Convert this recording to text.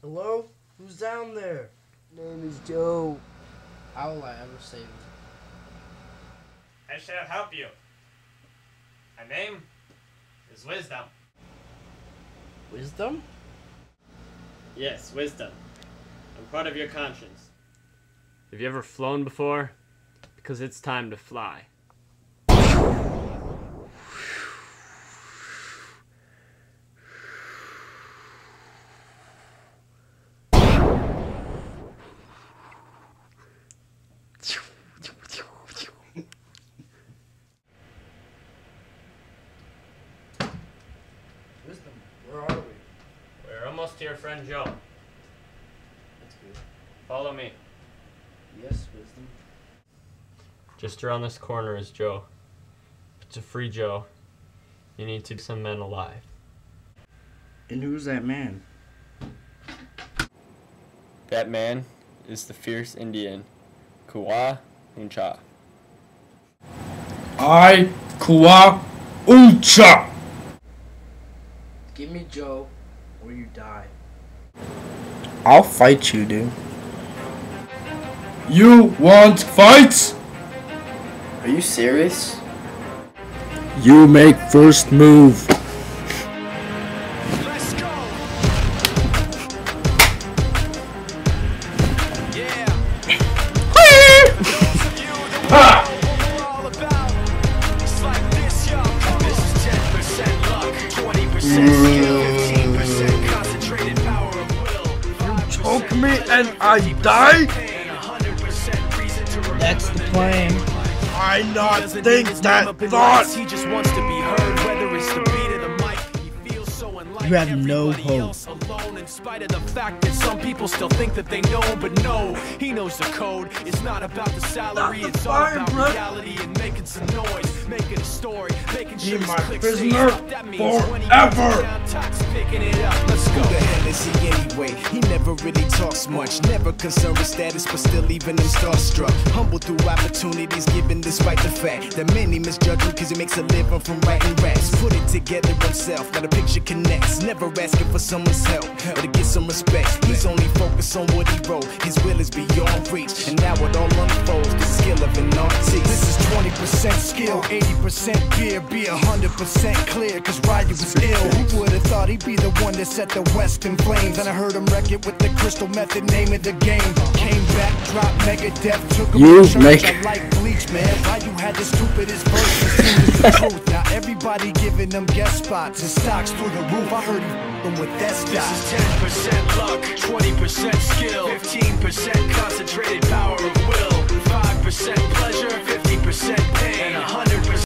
Hello? Who's down there? Name is Joe. How will I ever save you? I shall help you. My name is Wisdom. Wisdom? Yes, Wisdom. I'm part of your conscience. Have you ever flown before? Because it's time to fly. Wisdom, where are we? We're almost to your friend Joe. That's good. Follow me. Yes, Wisdom. Just around this corner is Joe. If it's a free Joe, you need to keep some men alive. And who's that man? That man is the fierce Indian, Kuwa Uncha. I, Kuwa Uncha. Give me Joe, or you die. I'll fight you, dude. You want fights? Are you serious? You make first move. Let's go. Yeah. All about. It's like this, yo. This is 10% luck, 20% skill, 15% concentrated power of will. Choke me and I die? And 100% reason to remember. That's the plan. I not Doesn't think need his that name up in thought. lights, he just wants to be heard, whether it's the beat of the mic. He feels so unlike You have no everybody hope. else alone, in spite of the fact that some people still think that they know, but no, he knows the code. It's not about the salary, it's all fire, about bro. reality and making some noise, making a story, making sure Be his my clicks prisoner say, that means when he gets forever. down, Tox picking it up. Let's go. Who the hell is he anyway? He never really talks much, never concerned with status, but still leaving him starstruck. Humble through opportunities given despite the fact that many misjudge him because he makes a living from writing raps. Put it together himself, now the picture connects. Never asking for someone's help or to get some respect. He's only focused on what he wrote. His will is beyond reach, and now it all unfolds. The skill of an artist. This is 20% skill, 80% gear, be 100% clear, cause Ryu was ill. Who would've thought he'd be the one that set the West in flames? And I heard him wreck it with the crystal method, name of the game. Came back, dropped Megadeth, took him You to church. make- I like Bleach, man. Ryu had the stupidest verse, as soon as the truth. Now everybody giving them guest spots and stocks through the roof. I heard he f***ing with that stock. This is 10% luck, 20% skill, 15% concentrated power of will, 5% pleasure, 50% pain, and 100%